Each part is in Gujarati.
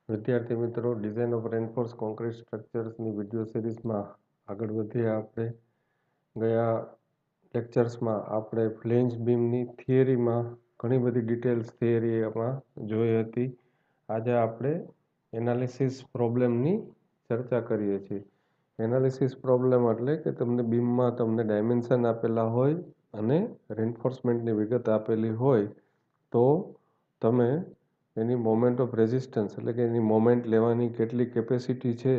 વિદ્યાર્થી મિત્રો, ડિઝાઇન ઓફ રેનફોર્સ કોન્ક્રીટ સ્ટ્રક્ચર્સની વિડીયો સિરીઝમાં આગળ વધ્યા. આપણે ગયા લેક્ચર્સમાં આપણે ફ્લેંજ બીમની થિયરીમાં ઘણી બધી ડિટેલ્સ થિયરીમાં જોઈ હતી. આજે આપણે એનાલિસિસ પ્રોબ્લેમની ચર્ચા કરીએ છીએ. એનાલિસિસ પ્રોબ્લેમ એટલે કે તમને બીમમાં તમને ડાયમેન્શન આપેલા હોય અને રેન્ફોર્સમેન્ટની વિગત આપેલી હોય તો તમે એની મોમેન્ટ ઓફ રેઝિસ્ટન્સ એટલે કે એની મોમેન્ટ લેવાની કેટલી કેપેસિટી છે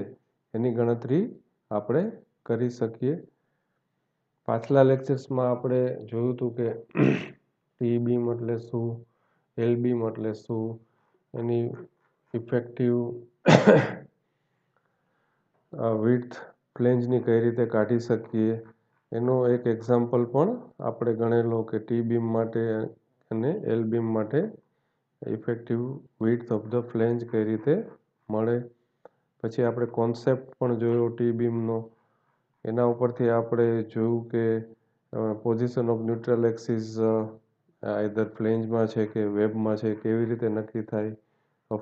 એની ગણતરી આપણે કરી શકીએ. પાછલા લેક્ચર્સમાં આપણે જોયું હતું કે ટી બીમ એટલે શું, એલ બીમ એટલે શું, એની ઇફેક્ટિવ વિડ્થ ફ્લેંજની કઈ રીતે કાઢી શકીએ એનો એક એક્ઝામ્પલ પણ આપણે ગણેલો કે ટી બીમ માટે અને એલ બીમ માટે effective width of the flange કઈ રીતે મળે. પછી આપણે કોન્સેપ્ટ પણ જોયો ટી બીમનો. એના ઉપરથી આપણે જોયું કે position of neutral axis either ફ્લેંજમાં છે કે વેબમાં છે કેવી રીતે નક્કી થાય.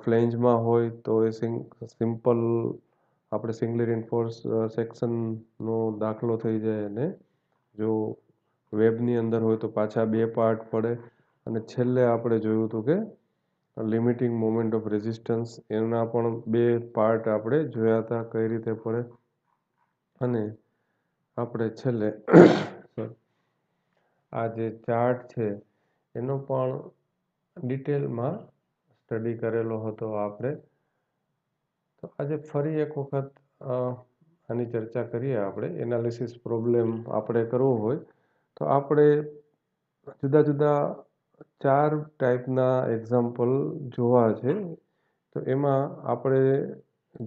ફ્લેંજમાં હોય તો એ સિમ્પલ આપણે સિંગલી રેન્ફોર્સ સેક્શનનો દાખલો થઈ જાય અને જો વેબની અંદર હોય તો પાછા બે પાર્ટ પડે. અને છેલ્લે આપણે જોયું હતું કે લિમિટિંગ મોમેન્ટ ઓફ રેઝિસ્ટન્સ એના પણ બે પાર્ટ આપણે જોયા હતા કઈ રીતે પડે. અને આપણે છેલ્લે આ જે ચાર્ટ છે એનો પણ ડિટેલમાં સ્ટડી કરેલો હતો આપણે. તો આજે ફરી એક વખત આની ચર્ચા કરીએ. આપણે એનાલિસિસ પ્રોબ્લેમ આપણે કરવો હોય તો આપણે જુદા જુદા 4 ટાઈપના એક્ઝામ્પલ જોવા છે. તો એમાં આપણે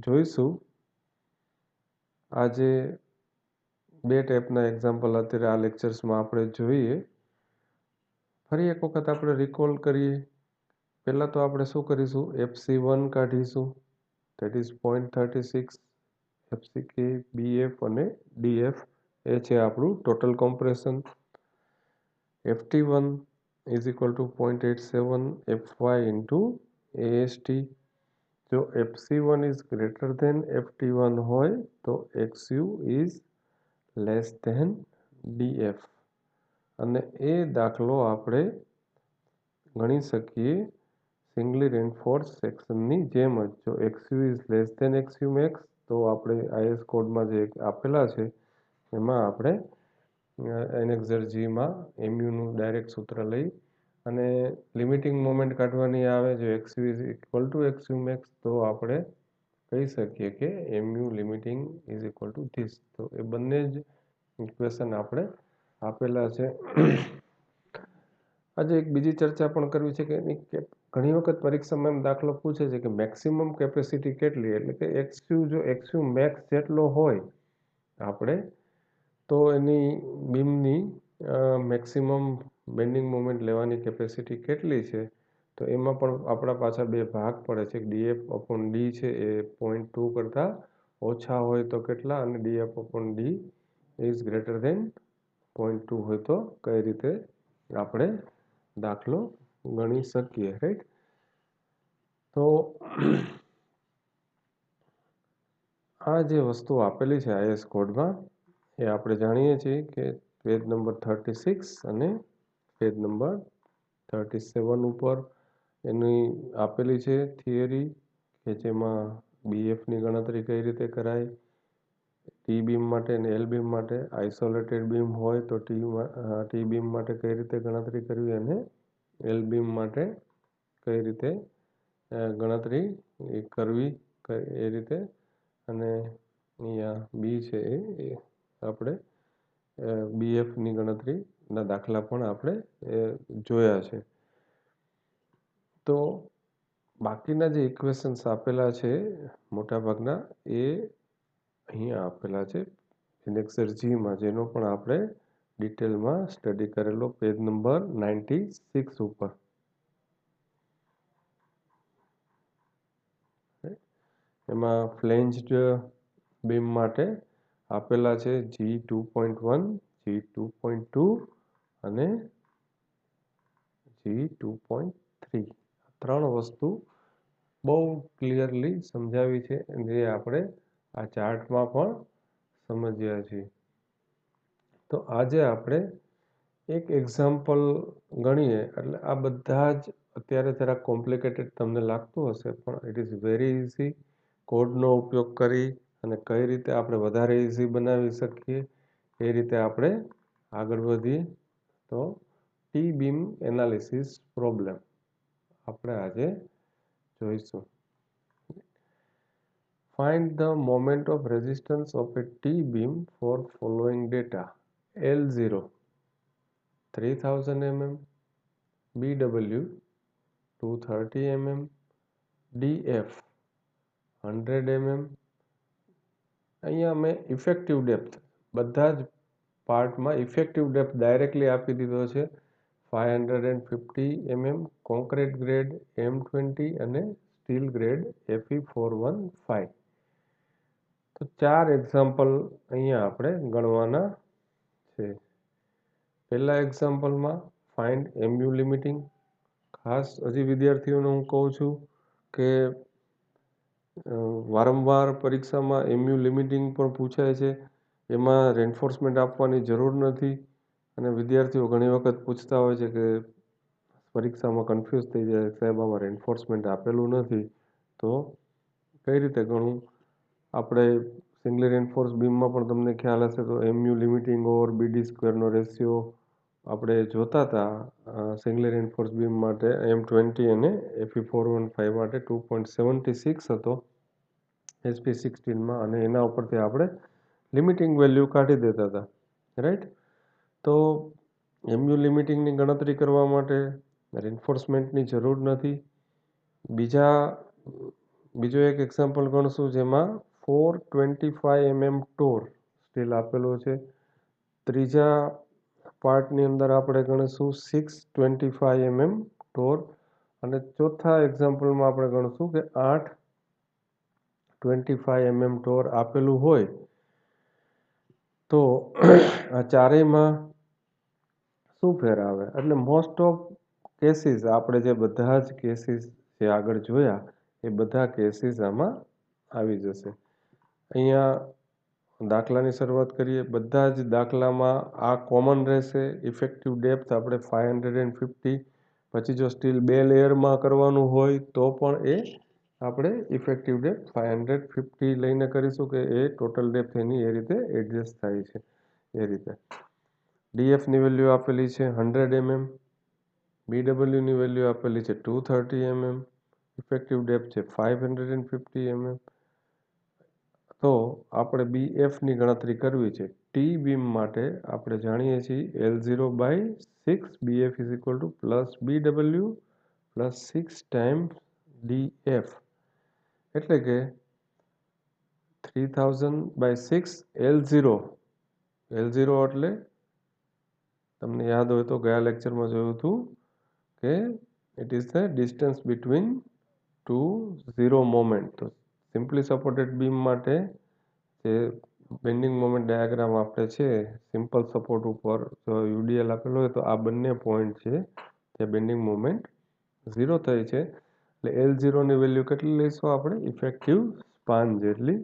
જોઈશું આજે 2 ટાઈપના એક્ઝામ્પલ અત્યારે આ લેક્ચર્સમાં આપણે જોઈએ. ફરી એક વખત આપણે રિકોલ કરીએ. પહેલાં તો આપણે શું કરીશું, FC1 કાઢીશું, ધેટ ઇઝ 0.36. FCK, BF અને DF એ છે આપણું total compression. FT1 is equal two 0.87 FY into AST. જો FC1 is greater than FT1 હોય તો XU is less than DF. અને એ દાખલો આપણે ગણી શકીએ સિંગલી રેન્ફોર્સ સેક્શનની જેમ જ. જો XU is less than XU max તો આપણે IS કોડમાં જે આપેલા છે એમાં આપણે NXZGમાં MUનું ડાયરેક્ટ સૂત્ર લઈ અને લિમિટિંગ મોમેન્ટ કાઢવાની આવે. જો XU is equal to XU max તો આપણે કહી શકીએ કે MU limiting is equal to this. તો એ બંને જ ઇક્વેશન આપણે આપેલા છે. આજે એક બીજી ચર્ચા પણ કરવી છે કે ઘણી વખત પરીક્ષામાં એમ દાખલો પૂછે છે કે મેક્સિમમ કેપેસિટી કેટલી, એટલે કે જો XU મેક્સ જેટલો હોય આપણે તો એની બીમની મેક્સિમમ બેન્ડિંગ મોમેન્ટ લેવાની કેપેસિટી કેટલી છે. તો એમાં પણ આપણા પાછા બે ભાગ પડે છે. DF/D છે એ 0.2 કરતાં ઓછા હોય તો કેટલા અને DF/D ઇઝ ગ્રેટર ધેન 0.2 હોય તો કઈ રીતે આપણે દાખલો ગણી શકીએ, રાઈટ. તો આ જે વસ્તુ આપેલી છે IS કોડમાં એ આપણે જાણીએ છીએ કે પેજ નંબર 36 અને પેજ નંબર 37 ઉપર એની આપેલી છે થિયરી કે જેમાં BFની ગણતરી કઈ રીતે કરાય. ટી બીમ માટે અને એલ બીમ માટે આઇસોલેટેડ બીમ હોય તો ટી બીમ માટે કઈ રીતે ગણતરી કરવી અને એલ બીમ માટે કઈ રીતે ગણતરી કરવી એ રીતે. અને અહીંયા બી છે એ આપણે BFની ગણતરીના દાખલા પણ આપણે જોયા છે. તો બાકીના જે ઇક્વેશન્સ આપેલા છે મોટાભાગના એ અહીંયા આપેલા છે NXZGમાં, જેનો પણ આપણે ડિટેલમાં સ્ટડી કરેલો પેજ નંબર 96 ઉપર. એમાં ફ્લેંજ્ડ બીમ માટે આપેલા છે G2.1, G2.2 અને G2.3. 3 વસ્તુ બહુ ક્લિયરલી સમજાવી છે, જે આપણે આ ચાર્ટમાં પણ સમજ્યા છીએ. તો આજે આપણે એક એક્ઝામ્પલ ગણીએ, એટલે આ બધા જ અત્યારે જરાક કોમ્પ્લિકેટેડ તમને લાગતું હશે, પણ ઇટ ઇઝ વેરી ઇઝી. કોડનો ઉપયોગ કરી અને કઈ રીતે આપણે વધારે ઇઝી બનાવી શકીએ એ રીતે આપણે આગળ વધીએ. તો ટી બીમ એનાલિસિસ પ્રોબ્લેમ આપણે આજે જોઈશું. Find the moment of resistance of a T-beam for following data: L0 3000 mm, BW 230 mm, DF 100 mm. અહીંયા મેં ઇફેક્ટિવ ડેપ્થ બધા જ પાર્ટમાં ઇફેક્ટિવ ડેપ્થ ડાયરેક્ટલી આપી દીધો છે. 550 mm કોન્ક્રીટ ગ્રેડ M20 અને સ્ટીલ ગ્રેડ Fe415. તો 4 એક્ઝામ્પલ અહીંયા આપણે ગણવાના છે. પહેલા એક્ઝામ્પલમાં ફાઇન્ડ MU લિમિટિંગ. ખાસ હજી વિદ્યાર્થીઓને હું કહું છું કે વારંવાર પરીક્ષામાં MU લિમિટિંગ પણ પૂછાય છે. એમાં રેન્ફોર્સમેન્ટ આપવાની જરૂર નથી, અને વિદ્યાર્થીઓ ઘણી વખત પૂછતા હોય છે કે પરીક્ષામાં કન્ફ્યુઝ થઈ જાય, સાહેબ આમાં રેન્ફોર્સમેન્ટ આપેલું નથી તો કઈ રીતે ગણવું. આપણે સિંગલી રેન્ફોર્સ બીમમાં પણ તમને ખ્યાલ હશે તો MU લિમિટિંગ ઓવર BD સ્ક્વેરનો રેશિયો આપણે જોતા હતા. સિંગલી રેન્ફોર્સ બીમ માટે M20 અને Fe415 માટે 2.76 હતો SP16માં, અને એના ઉપરથી આપણે લિમિટિંગ વેલ્યુ કાઢી દેતા હતા, રાઈટ. તો MU લિમિટિંગની ગણતરી કરવા માટે રેન્ફોર્સમેન્ટની જરૂર નથી. બીજો એક એક્ઝામ્પલ ગણશું જેમાં 425 mm ટોર સ્ટીલ આપેલો છે. ત્રીજા પાર્ટની અંદર આપણે ગણીશું 625 mm ટોર, અને ચોથા એક્ઝામ્પલમાં આપણે ગણશું કે 825 mm ટોર આપેલું હોય. તો આ ચારેયમાં શું ફેર આવે, એટલે મોસ્ટ ઓફ કેસીસ આપણે જે બધા જ કેસીસ જે આગળ જોયા એ બધા કેસીસ આમાં આવી જશે. અહીંયા દાખલાની શરૂઆત કરીએ. બધા જ દાખલામાં આ કોમન રહેશે. ઇફેક્ટિવ ડેપ્થ આપણે 550. પછી જો સ્ટીલ 2 લેયરમાં કરવાનું હોય તો પણ એ આપણે ઇફેક્ટિવ ડેપ્થ 550 લઈને કરીશું કે એ ટોટલ ડેપ્થ એની એ રીતે એડજસ્ટ થાય છે એ રીતે. DFની વેલ્યુ આપેલી છે 100 mm, BWની વેલ્યુ આપેલી છે 230 mm, ઇફેક્ટિવ ડેપ્થ છે 550 mm. તો આપણે BFની ગણતરી કરવી છે. ટી બીમ માટે આપણે જાણીએ છીએ L0/6 BF = +BW +6 times DF, એટલે કે 3000/6 L0 એટલે તમને યાદ હોય તો ગયા લેક્ચરમાં જોયું હતું કે it is the distance between two zero moment. તો સિમ્પલી સપોર્ટેડ બીમ માટે જે બેન્ડિંગ મોમેન્ટ ડાયાગ્રામ આપણે છે, સિમ્પલ સપોર્ટ ઉપર જો UDL આપેલો હોય તો આ બંને પોઈન્ટ છે ત્યાં બેન્ડિંગ મોમેન્ટ 0 થઈ છે. એટલે L0ની વેલ્યુ કેટલી લઈશું આપણે, ઇફેક્ટિવ સ્પાન જેટલી.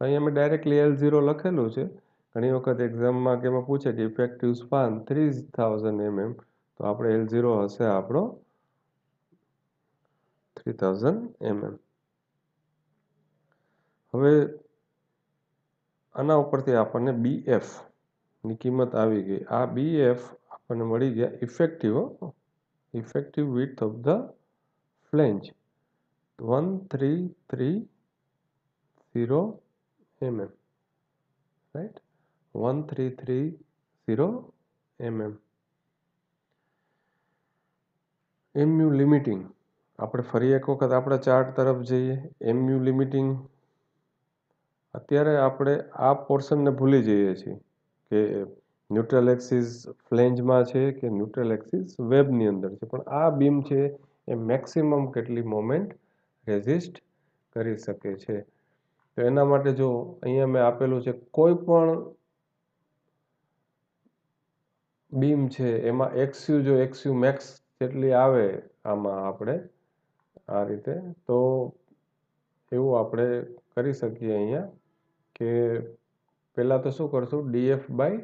અહીંયા મેં ડાયરેક્ટલી L0 લખેલું છે. ઘણી વખત એક્ઝામમાં કે એમાં પૂછે કે ઇફેક્ટિવ સ્પાન 3000 mm, તો આપણે L0 હશે આપણો 3000 mm. હવે આના ઉપરથી આપણને BF ની કિંમત આવી ગઈ. આ BF આપણને મળી ગયા effective width of the flange 1330 mm, right, 1330 mm. MU limiting આપણે ફરી એક વખત આપણા ચાર્ટ તરફ જઈએ. MU લિમિટિંગ અત્યારે આપણે આ પોર્શનને ભૂલી જઈએ છીએ કે ન્યુટ્રલ એક્સિસ ફ્લેંજમાં છે કે ન્યુટ્રલ એક્સિસ વેબની અંદર છે, પણ આ બીમ છે એ મેક્સિમમ કેટલી મોમેન્ટ રેઝિસ્ટ કરી શકે છે. તો એના માટે જો અહીંયા મેં આપેલું છે કોઈ પણ બીમ છે એમાં XU મેક્સ જેટલી આવે આમાં આપણે આ રીતે, તો એવું આપણે કરી શકીએ અહીંયા કે પહેલાં તો શું કરશું, ડીએફ બાય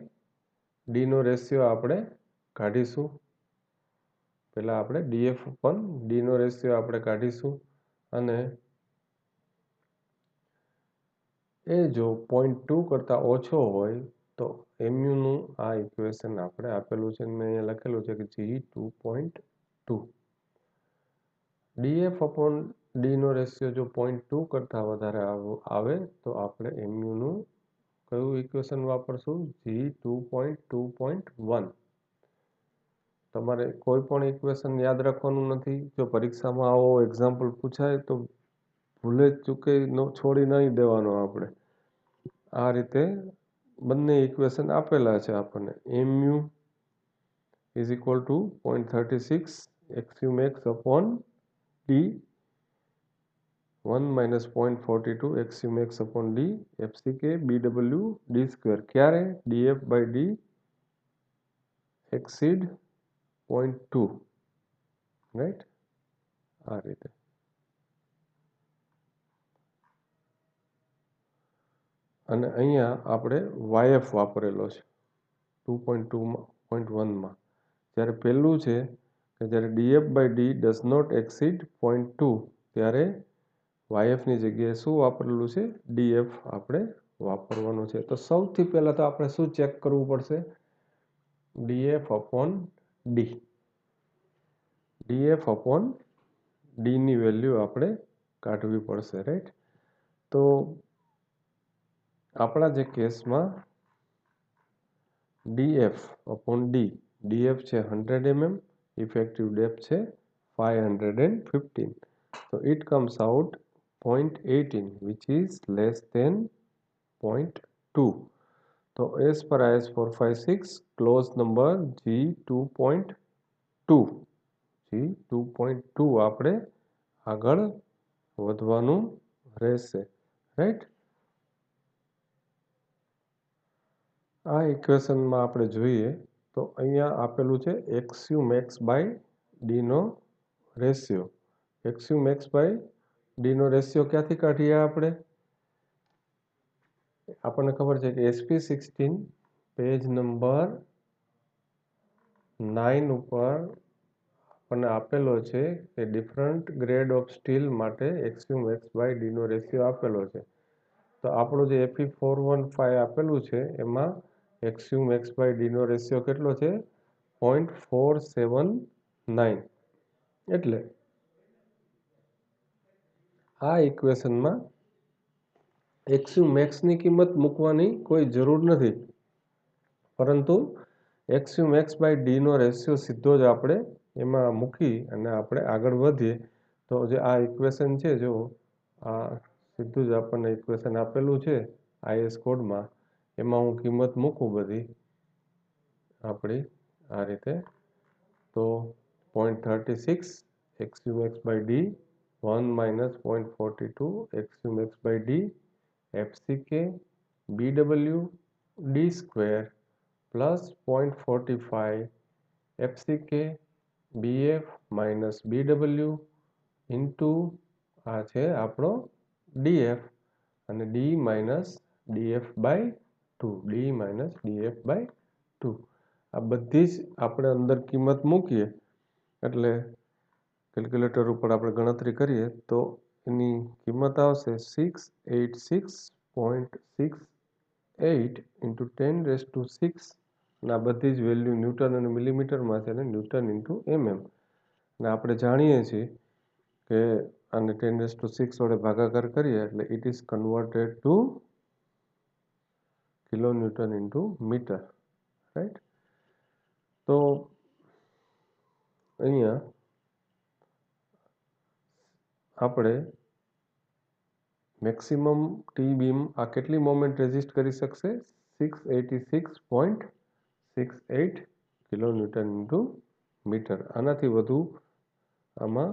ડીનો રેશિયો આપણે કાઢીશું. પહેલાં આપણે ડીએફ પણ ડીનો રેશિયો આપણે કાઢીશું અને એ જો 0.2 કરતાં ઓછો હોય તો એમ્યુનું આ ઇક્વેશન આપણે આપેલું છે, મેં અહીંયા લખેલું છે કે G2.2 ડીએફ અપોન ડીનો રેશિયો જો 0.2 કરતાં વધારે આવે તો આપણે એમ્યુનું કયું ઇક્વેશન વાપરશું, G2.2.1. તમારે કોઈ પણ ઇક્વેશન યાદ રાખવાનું નથી. જો પરીક્ષામાં આવો એક્ઝામ્પલ પૂછાય તો ભૂલે ચૂકે છોડી નહીં દેવાનો. આપણે આ રીતે બંને ઇક્વેશન આપેલા છે આપણને. mu is equal two 0.36 xu max upon d 1 minus 0.42 xu max upon d fck bw d square. ક્યારે df by d exceed 0.2, right. આ રીતે અને અહીંયા આપણે yf વાપરેલો છે 2.2.1માં. જ્યારે પહેલું છે કે જ્યારે df by d does not exceed 0.2 ત્યારે yf ની જગ્યાએ શું વાપરેલું છે, df આપણે વાપરવાનું છે. તો સૌથી પહેલાં તો આપણે શું ચેક કરવું પડશે, df upon d. df upon d ની વેલ્યુ આપણે કાઢવી પડશે, રાઈટ. તો આપણા જે કેસમાં df અપોન d, df છે 100 mm, ઇફેક્ટિવ ડેપ્થ છે 515. તો it comes out 0.18 which is less than 0.2. તો as per IS 456 clause number G2.2 આપણે આગળ વધવાનું રહેશે, રાઈટ. આ ઇક્વેશનમાં આપણે જોઈએ તો અહીંયા આપેલું છે xu max બાય ડીનો રેશિયો. xu max બાય ડીનો રેશિયો ક્યાંથી કાઢીએ આપણને ખબર છે કે SP16 પેજ નંબર 9 ઉપર આપણને આપેલો છે કે ડિફરન્ટ ગ્રેડ ઓફ સ્ટીલ માટે xu max બાય ડીનો રેશિયો આપેલો છે. તો આપણું જે Fe415 આપેલું છે એમાં xu max બાય ડીનો રેશિયો કેટલો છે, 0.479. એટલે આ ઇક્વેશનમાં xu max ની કિંમત મૂકવાની કોઈ જરૂર નથી, પરંતુ xu max બાય ડીનો રેશિયો સીધો જ આપણે એમાં મૂકી અને આપણે આગળ વધીએ તો જે આ ઇક્વેશન છે, જો આ સીધું જ આપણને ઇક્વેશન આપેલું છે IS કોડમાં, એમાં હું કિંમત મૂકું બધી આપણી આ રીતે. તો 0.36 xu max by D 1 minus 0.42 xu max by d fck bw d square plus 0.45 fck bf minus bw into આ છે આપણો df અને d minus df by 2, d minus df by 2. આ બધી જ આપણે અંદર કિંમત મૂકીએ એટલે કેલ્ક્યુલેટર ઉપર આપણે ગણતરી કરીએ તો એની કિંમત આવશે 686.68 into 10⁶ અને આ બધી જ વેલ્યુ ન્યૂટન અને મિલીમીટરમાં છે અને ન્યૂટન ઇન્ટુ mm. અને આપણે જાણીએ છીએ કે આને 10⁶ વડે ભાગાકાર કરીએ એટલે it is converted to kilo newton into metre, right. તો અહીંયા આપણે મેક્સિમમ ટી બીમ આ કેટલી મોમેન્ટ રેઝિસ્ટ કરી શકશે, 686.68 કિલો ન્યૂટન ઇન્ટુ મીટર. આનાથી વધુ આમાં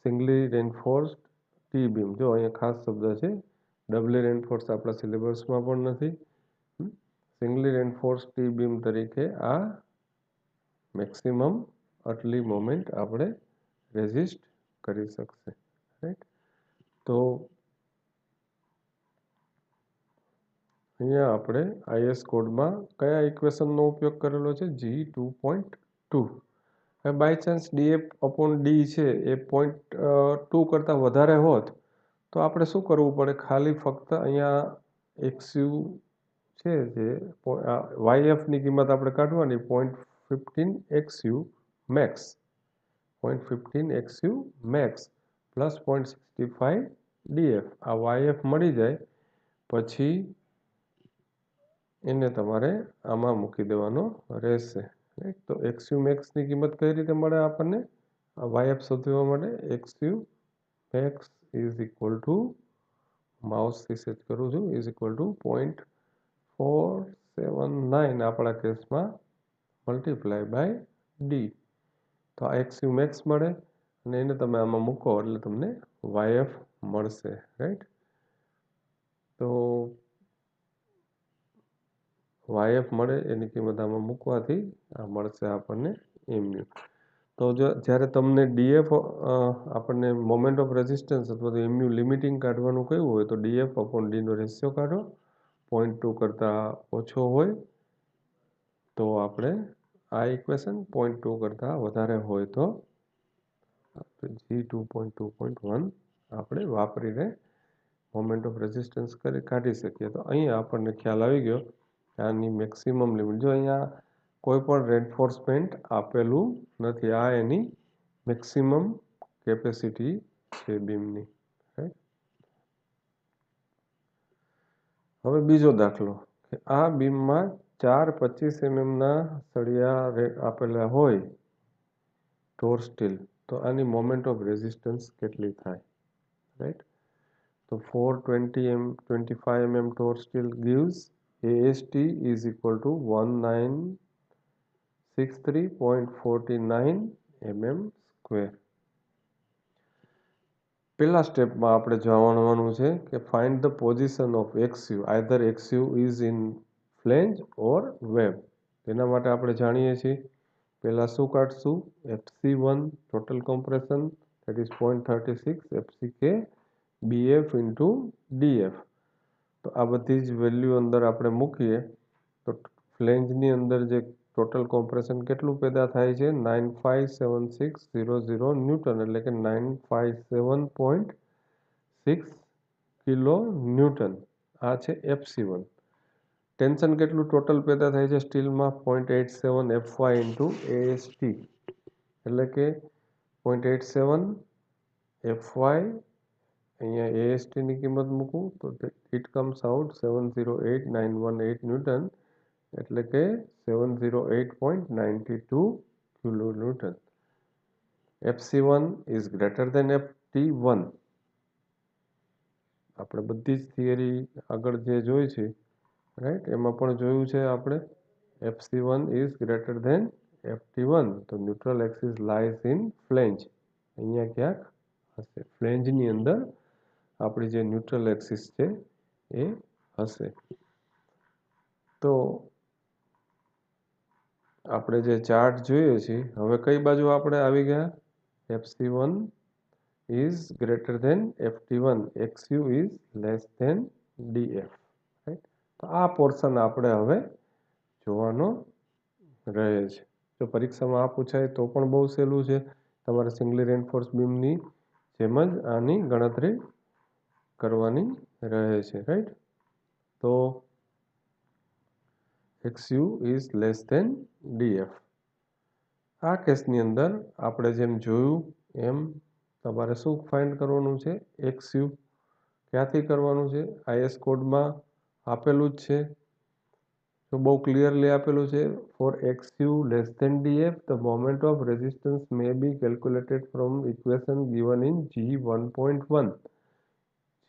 સિંગલી રેન્ફોર્સ્ડ ટી બીમ, જો અહીંયા ખાસ શબ્દ છે, ડબલી રેન્ફોર્સ આપણા સિલેબસમાં પણ નથી. સિંગલી રેન્ફોર્સ્ડ ટી બીમ તરીકે આ મેક્સિમમ આટલી મોમેન્ટ આપણે રેઝિસ્ટ કરી શકશે, રાઈટ. તો અહીંયા આપણે IS કોડમાં કયા ઇક્વેશનનો ઉપયોગ કરેલો છે? G2.2. હવે બાય ચાન્સ df/d છે એ 0.2 કરતાં વધારે હોત તો આપણે શું કરવું પડે? ખાલી ફક્ત અહીંયા xu છે જે yfની કિંમત આપણે કાઢવાની 0.15 xu મેક્સ 0.15 xu મેક્સ પ્લસ 0.65 df. આ yf મળી જાય પછી એને તમારે આમાં મૂકી દેવાનો રહેશે. તો xu મેક્સની કિંમત કઈ રીતે મળે આપણને? yf શોધવા માટે xu max is equal to, માઉસથી સેટ કરું છું, ઇઝ ઇક્વલ ટુ 0.479 આપણા કેસમાં મલ્ટીપ્લાય બાય ડી. તો આ xu મેક્સ મળે અને એને તમે આમાં મૂકો એટલે તમને yf મળશે. રાઈટ. તો yf મળે એની કિંમત આમાં મૂકવાથી આ મળશે આપણને mu. તો જ્યારે તમને df આપણને મોમેન્ટ ઓફ રેઝિસ્ટન્સ અથવા તો mu લિમિટિંગ કાઢવાનું કહ્યું હોય તો df/d નો રેશિયો કાઢો. 0.2 કરતાં ઓછો હોય તો આપણે આ ઇક્વેશન, 0.2 કરતાં વધારે હોય તો G2.2.1 આપણે વાપરીને મોમેન્ટ ઓફ રેઝિસ્ટન્સ કાઢી શકીએ. તો અહીંયા આપણને ખ્યાલ આવી ગયો આની મેક્સિમમ લિમિટ. જો અહીંયા કોઈ પણ રેન્ફોર્સમેન્ટ આપેલું નથી, આ એની મેક્સિમમ કેપેસિટી છે બીમની. હવે બીજો દાખલો કે આ બીમમાં 4 25 mm ના સળિયા આપેલા હોય ટોર સ્ટીલ, તો આની મોમેન્ટ ઓફ રેઝિસ્ટન્સ કેટલી થાય? રાઈટ. તો 425 mm ટોર steel gives AST is equal to 1963.49 mm square. પહેલા સ્ટેપમાં આપણે જાણવાનું છે કે find the position of xu, either xu is in flange or wave. તેના માટે આપણે જાણીએ છીએ પહેલા શું કાઢશું? FC1 total compression that is 0.36 FCK BF into DF. તો આ બધી જ વેલ્યુ અંદર આપણે મૂકીએ તો ફ્લેંજની અંદર જે ટોટલ કોમ્પ્રેશન કેટલું પેદા થાય છે? 957600 ન્યૂટન, એટલે કે 957.6 કિલો ન્યૂટન. આ છે FC1. ટેન્શન કેટલું ટોટલ પેદા થાય છે સ્ટીલમાં? 0.87 FY into AST, એટલે કે 0.87 FY. અહીંયા AST ની કિંમત મૂકું તો ઇટ કમ્સ આઉટ 708918 ન્યૂટન, એટલે કે 708.92 kilo newton. FC1 is greater than FT1. આપણે બધી જ થિયરી આગળ જે જોઈ છે રાઈટ એમાં પણ જોયું છે આપણે FC1 is greater than FT1. તો neutral axis lies in flange. અહીંયા ક્યાંક હશે ફ્લેંજની અંદર આપણી જે ન્યુટ્રલ એક્સિસ છે એ હશે. તો આપણે જે ચાર્ટ જોઈએ છીએ હવે કઈ બાજુ આપણે આવી ગયા? FC1 is greater than FT1, XU is less than DF. Right. તો આ પોર્શન આપણે હવે જોવાનો રહે છે. જો પરીક્ષામાં આ પૂછાય તો પણ બહુ સહેલું છે. તમારે સિંગલી રેન્ફોર્સ બીમની જેમ જ આની ગણતરી કરવાની રહે છે. રાઈટ. તો XU is less than DF. આ કેસની અંદર આપણે જેમ જોયું એમ તમારે શું ફાઇન્ડ કરવાનું છે? XU. ક્યાંથી કરવાનું છે? IS કોડમાં આપેલું જ છે. તો બહુ ક્લિયરલી આપેલું છે. For XU less than DF the moment of resistance may be calculated from equation given in G1.1.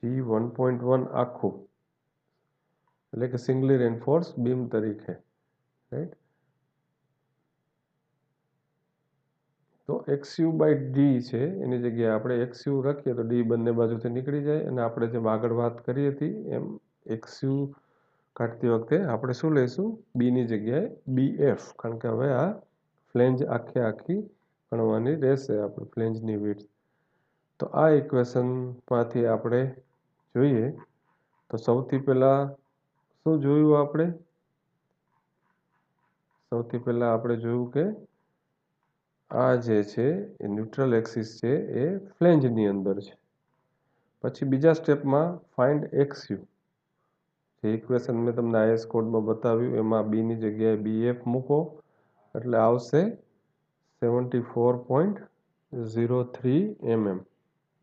G1.1 આખું, એટલે કે સિંગલી રેન્ફોર્સ બીમ તરીકે. રાઈટ. તો XU બાય ડી છે એની જગ્યાએ આપણે XU રાખીએ તો ડી બંને બાજુથી નીકળી જાય અને આપણે જેમ આગળ વાત કરી હતી એમ XU કાઢતી વખતે આપણે શું લઈશું? બીની જગ્યાએ BF, કારણ કે હવે આ ફ્લેંજ આખી ગણવાની રહેશે આપણે ફ્લેંજની વિડ્થ. તો આ ઇક્વેશનમાંથી આપણે જોઈએ તો સૌથી પહેલાં શું જોયું આપણે? સૌથી પહેલાં આપણે જોયું કે આ જે છે એ ન્યુટ્રલ એક્સિસ છે એ ફ્લેંજની અંદર છે. પછી બીજા સ્ટેપમાં ફાઇન્ડ XU. જે ઇક્વેશન મેં તમને આઈએસ કોડમાં બતાવ્યું એમાં બીની જગ્યાએ BF મૂકો એટલે આવશે 74.03 mm.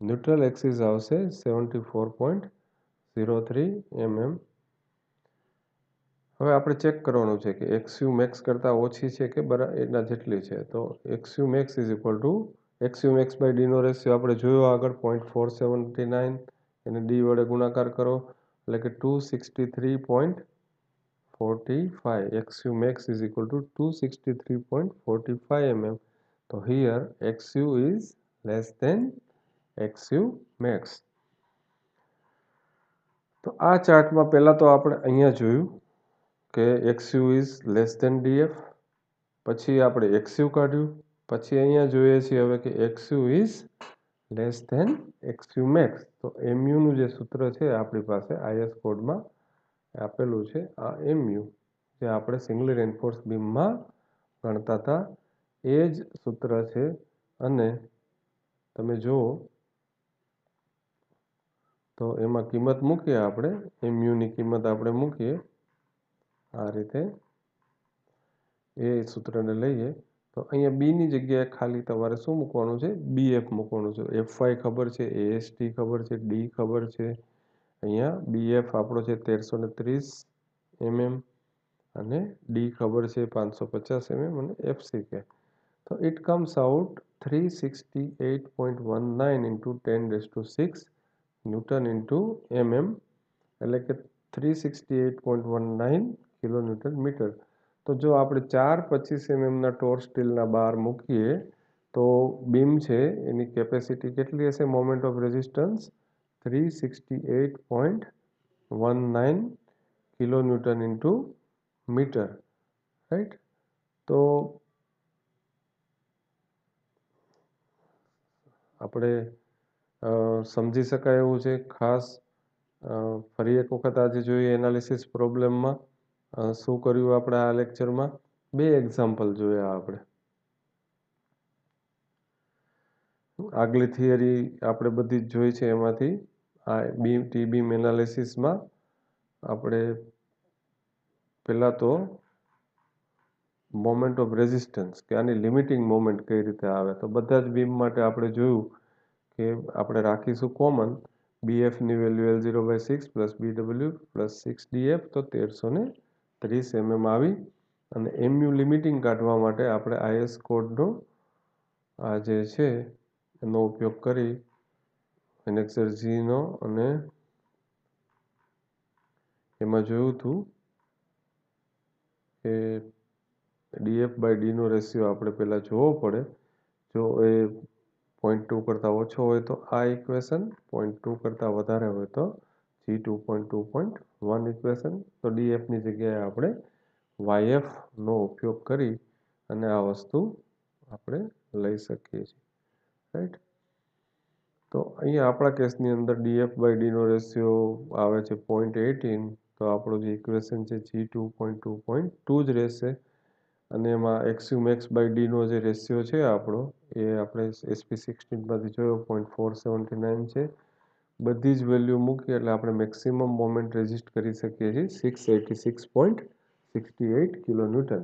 ન્યુટ્રલ એક્સિસ આવશે 74.03 mm. હવે આપણે ચેક કરવાનું છે કે XU મેક્સ કરતાં ઓછી છે કે એના જેટલી છે. તો XU max is equal to XU max by ડીનો રેશિયો આપણે જોયો આગળ 0.479 એને ડી વડે ગુણાકાર કરો એટલે કે 263.45. XU max is equal to 263.45 mm. So here XU is less than XU max. તો આ ચાર્ટમાં પહેલા તો આપણે અહીંયા જોયું કે XU is less than DF. પછી આપણે XU કાઢ્યું. પછી અહીંયા જોઈએ છીએ હવે કે XU is less than XU max. તો MU નું જે સૂત્ર છે આપણી પાસે આઈએસ કોડમાં આપેલું છે આ MU જે આપણે સિંગલી રેન્ફોર્સ બીમમાં ગણતા હતા એ જ સૂત્ર છે. અને તમે જુઓ તો એમાં કિંમત મૂકીએ આપણે MUની કિંમત આપણે મૂકીએ આ રીતે એ સૂત્રને લઈએ તો અહીંયા બીની જગ્યાએ ખાલી તમારે શું મૂકવાનું છે? BF મૂકવાનું છે. FY ખબર છે, AST ખબર છે, D ખબર છે. અહીંયા BF આપણો છે 1330 mm અને D ખબર છે 550 mm અને FCK. તો it comes out 368.19 into 10⁶ newton into mm એટલે કે 368.19 કિલોન્યુટન મીટર. તો જો આપણે 425 mmના ટોર સ્ટીલના બાર મૂકીએ તો બીમ છે એની કેપેસિટી કેટલી હશે? Moment of resistance 368.19 kilonewton into metre. Right. તો આપણે સમજી શકાય એવું છે. ખાસ ફરી એક વખત આજે જોઈએ એનાલિસિસ પ્રોબ્લેમમાં શું કર્યું આપણે આ લેક્ચરમાં? બે એક્ઝામ્પલ જોયા આપણે. આગલી થિયરી આપણે બધી જ જોઈ છે એમાંથી આ ટી બીમ એનાલિસિસમાં આપણે પહેલાં તો મોમેન્ટ ઓફ રેઝિસ્ટન્સ કે આની લિમિટિંગ મોમેન્ટ કઈ રીતે આવે તો બધા જ બીમ માટે આપણે જોયું કે આપણે રાખીશું કોમન BFની value L0/6 plus BW plus 6DF તો 1330 mm આવી. અને MU લિમિટિંગ કાઢવા માટે આપણે આઈએસ કોડનો આ જે છે એનો ઉપયોગ કરી એનેક્સર Gનો અને એમાં જોયું હતું કે DF/Dનો રેશિયો આપણે પહેલાં જોવો પડે. જો એ 0.2 કરતાં ઓછો હોય તો આ ઇક્વેશન, 0.2 કરતાં વધારે હોય તો G2.2.1 ઇક્વેશન. તો DFની જગ્યાએ આપણે YFનો ઉપયોગ કરી અને આ વસ્તુ આપણે લઈ શકીએ છીએ. રાઈટ. તો અહીંયા આપણા કેસની અંદર DF/Dનો રેશિયો આવે છે 0.18. તો આપણું જે ઇક્વેશન છે G2.2.2 જ રહેશે. અને એમાં XU max બાય ડીનો જે રેશિયો છે આપણો એ આપણે SP16માંથી જોયો 0.479 છે. બધી જ વેલ્યુ મૂકીએ એટલે આપણે મેક્સિમમ મોમેન્ટ રેઝિસ્ટ કરી શકીએ છીએ 686.68 કિલોન્યુટન.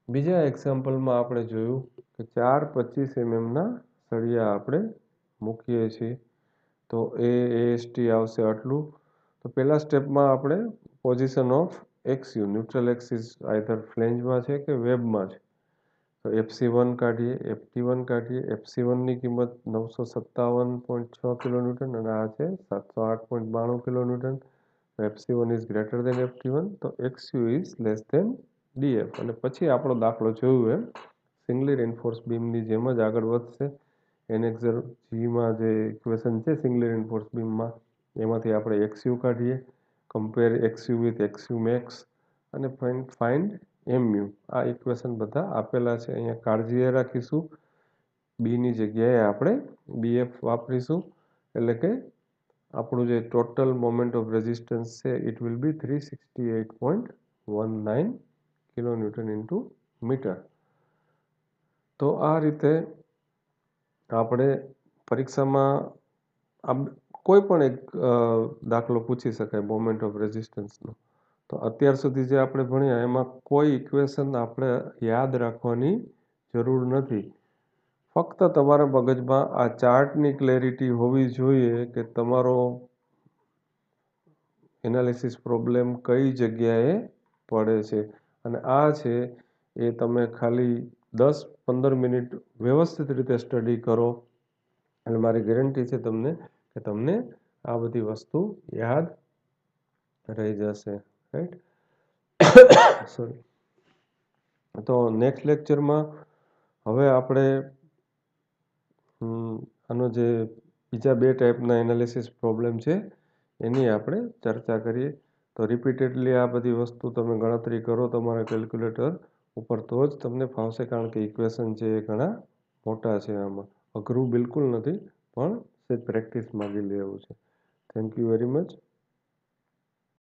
બીજા એક્ઝામ્પલમાં આપણે જોયું કે 425 mmના સળિયા આપણે મૂકીએ છીએ તો AST આવશે આટલું. તો પહેલા સ્ટેપમાં આપણે position of XU neutral axis either ફ્લેંજમાં છે કે વેબમાં છે. તો FC1 કાઢીએ, FT1 કાઢીએ. FC1ની કિંમત 957.6 કિલોન્યુટન અને આ છે 708.92 kilonewton. FC1 is greater than FT1 તો XU is less than DF. અને પછી આપણો દાખલો જોયું એમ સિંગલી રેન્ફોર્સ બીમની જેમ જ આગળ વધશે. એનેક્સર Gમાં જે ઇક્વેશન છે સિંગલી રેન્ફોર્સ બીમમાં એમાંથી આપણે XU કાઢીએ, compare XU with XU max અને ફાઇન્ડ MU. આ ઇક્વેશન બધા આપેલા છે. અહીંયા કાળજી એ રાખીશું બીની જગ્યાએ આપણે BF વાપરીશું એટલે કે આપણું જે ટોટલ મોમેન્ટ ઓફ રેઝિસ્ટન્સ છે it will be 368.19 kilonewton into metre. તો આ રીતે આપણે પરીક્ષામાં કોઈ પણ એક દાખલો પૂછી શકાય મોમેન્ટ ઓફ રેઝિસ્ટન્સનો. તો અત્યાર સુધી જે આપણે ભણ્યા એમાં કોઈ ઇક્વેશન આપણે યાદ રાખવાની જરૂર નથી. ફક્ત તમારા મગજમાં આ ચાર્ટની ક્લેરિટી હોવી જોઈએ કે તમારો એનાલિસિસ પ્રોબ્લેમ કઈ જગ્યાએ પડે છે. અને આ છે એ તમે ખાલી 10-15 મિનિટ વ્યવસ્થિત રીતે સ્ટડી કરો અને મારી ગેરંટી છે તમને કે તમને આ બધી વસ્તુ યાદ રહી જશે. રાઈટ. સોરી. તો નેક્સ્ટ લેક્ચરમાં હવે આપણે આનો જે બીજા 2 ટાઈપના એનાલિસિસ પ્રોબ્લેમ છે એની આપણે ચર્ચા કરીએ. તો રિપીટેડલી આ બધી વસ્તુ તમે ગણતરી કરો તમારા કેલ્ક્યુલેટર ઉપર તો જ તમને ફાવશે, કારણ કે ઇક્વેશન છે એ ઘણા મોટા છે. આમાં અઘરું બિલકુલ નથી, પણ પ્રેક્ટિસ માંગી લે એવું છે. Thank you very much.